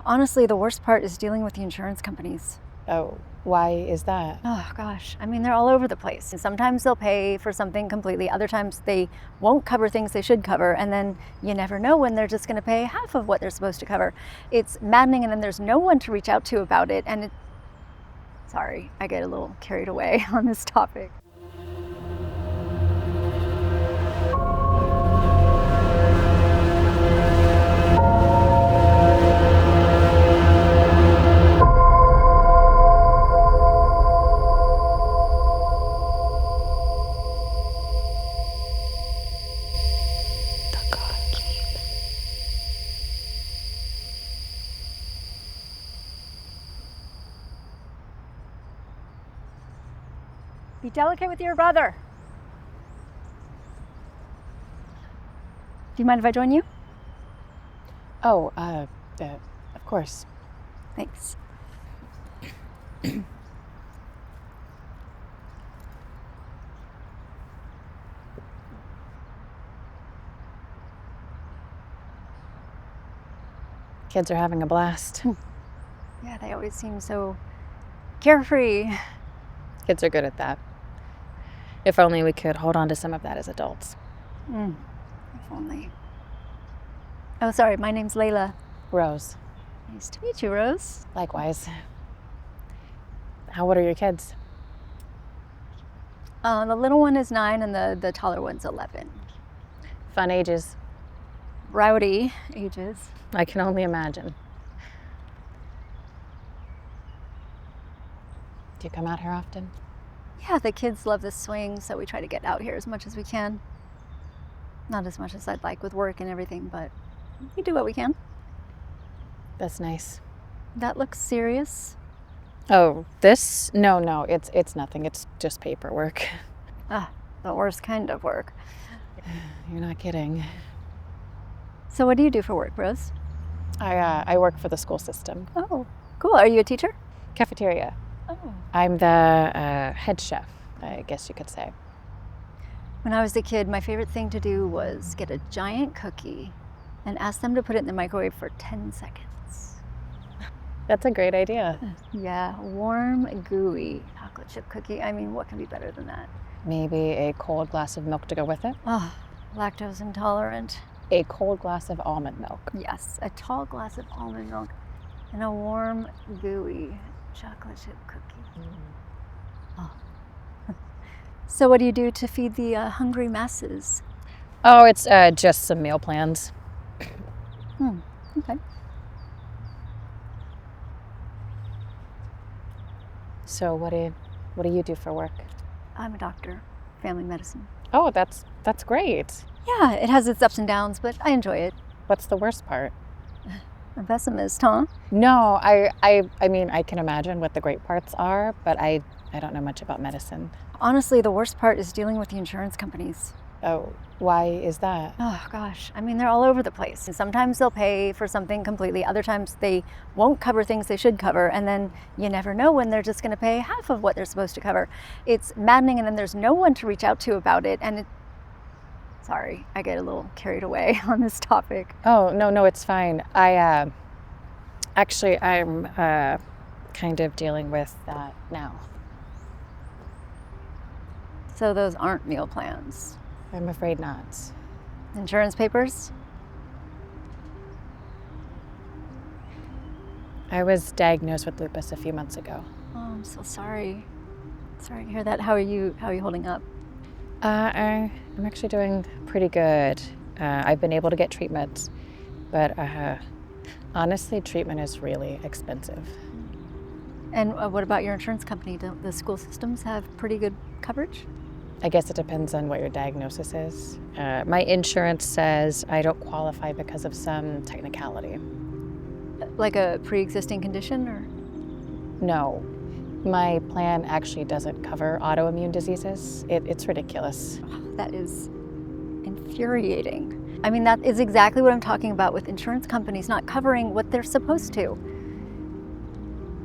Honestly, the worst part is dealing with the insurance companies. Oh, why is that? Oh gosh, I mean, they're all over the place. Sometimes they'll pay for something completely, other times they won't cover things they should cover, and then you never know when they're just gonna pay half of what they're supposed to cover. It's maddening, and then there's no one to reach out to about it, and sorry, I get a little carried away on this topic. Be delicate with your brother. Do you mind if I join you? Oh, of course. Thanks. Kids are having a blast. Yeah, they always seem so carefree. Kids are good at that. If only we could hold on to some of that as adults. If only. Oh, sorry, my name's Layla. Rose. Nice to meet you, Rose. Likewise. How old are your kids? The little one is 9 and the taller one's 11. Fun ages. Rowdy ages. I can only imagine. Do you come out here often? Yeah, the kids love the swing, so we try to get out here as much as we can. Not as much as I'd like with work and everything, but we do what we can. That's nice. That looks serious. Oh, this? No, it's nothing. It's just paperwork. Ah, the worst kind of work. You're not kidding. So what do you do for work, Rose? I work for the school system. Oh, cool. Are you a teacher? Cafeteria. Oh. I'm the head chef, I guess you could say. When I was a kid, my favorite thing to do was get a giant cookie and ask them to put it in the microwave for 10 seconds. That's a great idea. Yeah, warm, gooey chocolate chip cookie. I mean, what can be better than that? Maybe a cold glass of milk to go with it. Oh, lactose intolerant. A cold glass of almond milk. Yes, a tall glass of almond milk and a warm, gooey chocolate chip cookie. Oh. So what do you do to feed the hungry masses? Oh, it's just some meal plans. Okay. So what do you do for work? I'm a doctor, family medicine. Oh, that's great. Yeah, it has its ups and downs, but I enjoy it. What's the worst part? A pessimist, huh? No, I mean, I can imagine what the great parts are, but I don't know much about medicine. Honestly, the worst part is dealing with the insurance companies. Oh, why is that? Oh gosh, I mean, they're all over the place. Sometimes they'll pay for something completely, other times they won't cover things they should cover, and then you never know when they're just gonna pay half of what they're supposed to cover. It's maddening, and then there's no one to reach out to about it, and sorry, I get a little carried away on this topic. Oh, no, it's fine. I'm kind of dealing with that now. So those aren't meal plans. I'm afraid not. Insurance papers? I was diagnosed with lupus a few months ago. Oh, I'm so sorry. Sorry to hear that. How are you holding up? I'm actually doing pretty good. I've been able to get treatment, but honestly, treatment is really expensive. And what about your insurance company? Don't the school systems have pretty good coverage? I guess it depends on what your diagnosis is. My insurance says I don't qualify because of some technicality. Like a pre-existing condition, or? No, my plan actually doesn't cover autoimmune diseases. It's ridiculous. Oh, that is infuriating. I mean, that is exactly what I'm talking about with insurance companies not covering what they're supposed to.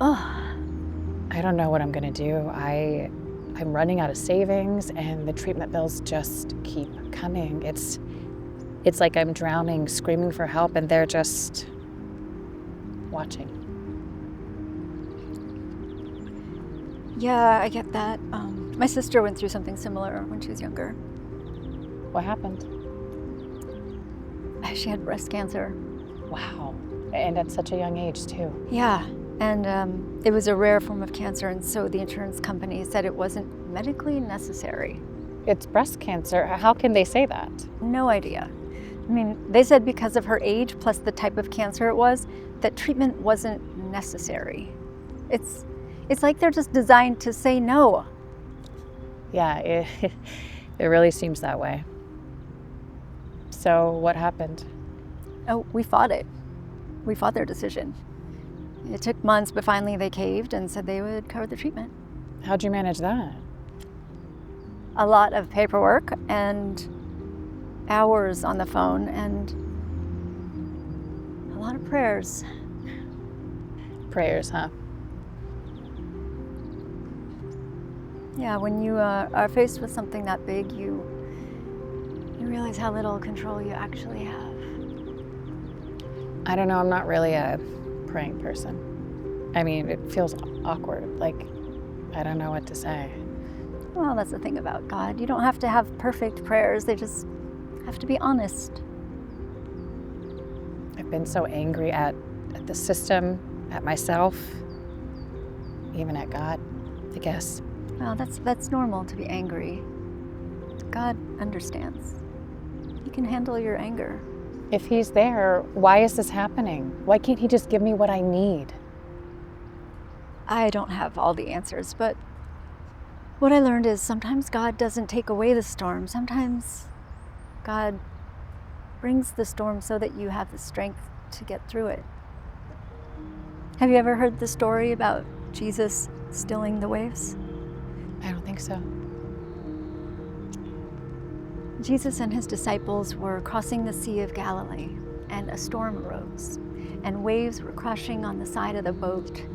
Oh. I don't know what I'm gonna do. I'm running out of savings, and the treatment bills just keep coming. It's like I'm drowning, screaming for help, and they're just watching. Yeah, I get that. My sister went through something similar when she was younger. What happened? She had breast cancer. Wow. And at such a young age, too. Yeah, and it was a rare form of cancer, and so the insurance company said it wasn't medically necessary. It's breast cancer. How can they say that? No idea. I mean, they said because of her age plus the type of cancer it was, that treatment wasn't necessary. It's like they're just designed to say no. Yeah, it really seems that way. So what happened? Oh, we fought it. We fought their decision. It took months, but finally they caved and said they would cover the treatment. How'd you manage that? A lot of paperwork and hours on the phone and a lot of prayers. Prayers, huh? Yeah, when you are faced with something that big, you realize how little control you actually have. I don't know, I'm not really a praying person. I mean, it feels awkward, like I don't know what to say. Well, that's the thing about God. You don't have to have perfect prayers, they just have to be honest. I've been so angry at the system, at myself, even at God, I guess. Well, that's normal to be angry. God understands. He can handle your anger. If he's there, why is this happening? Why can't he just give me what I need? I don't have all the answers, but what I learned is sometimes God doesn't take away the storm. Sometimes God brings the storm so that you have the strength to get through it. Have you ever heard the story about Jesus stilling the waves? I don't think so. Jesus and his disciples were crossing the Sea of Galilee, and a storm arose, and waves were crashing on the side of the boat,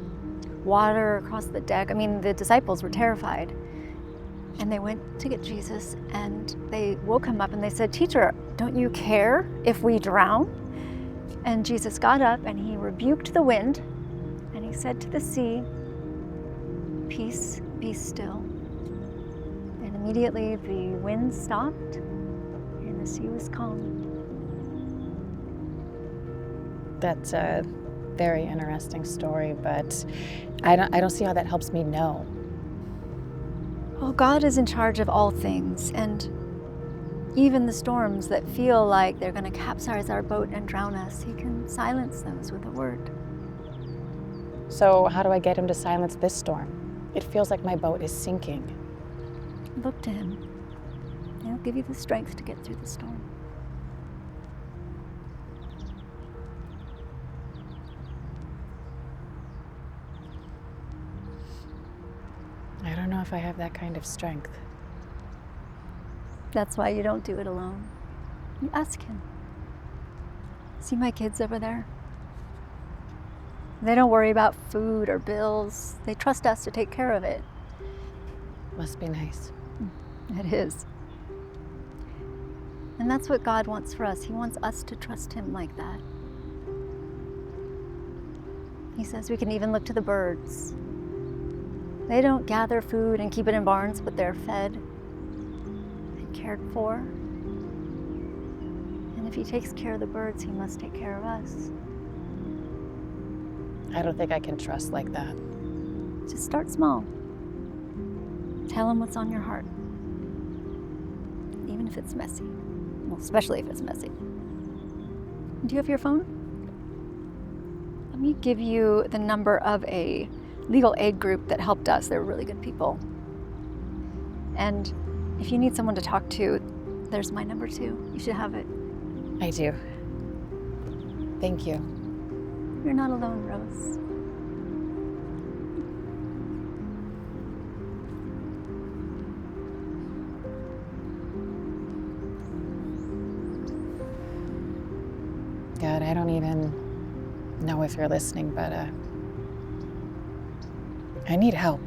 water across the deck. I mean, the disciples were terrified. And they went to get Jesus, and they woke him up and they said, "Teacher, don't you care if we drown?" And Jesus got up and he rebuked the wind, and he said to the sea, "Peace, be still." And immediately the wind stopped and the sea was calm. That's a very interesting story, but I don't see how that helps me know. Well, God is in charge of all things, and even the storms that feel like they're going to capsize our boat and drown us, he can silence those with a word. So how do I get him to silence this storm? It feels like my boat is sinking. Look to him. He'll give you the strength to get through the storm. I don't know if I have that kind of strength. That's why you don't do it alone. You ask him. See my kids over there? They don't worry about food or bills. They trust us to take care of it. Must be nice. It is. And that's what God wants for us. He wants us to trust him like that. He says we can even look to the birds. They don't gather food and keep it in barns, but they're fed and cared for. And if he takes care of the birds, he must take care of us. I don't think I can trust like that. Just start small. Tell him what's on your heart. Even if it's messy. Well, especially if it's messy. Do you have your phone? Let me give you the number of a legal aid group that helped us. They're really good people. And if you need someone to talk to, there's my number too. You should have it. I do. Thank you. You're not alone, Rose. God, I don't even know if you're listening, but I need help.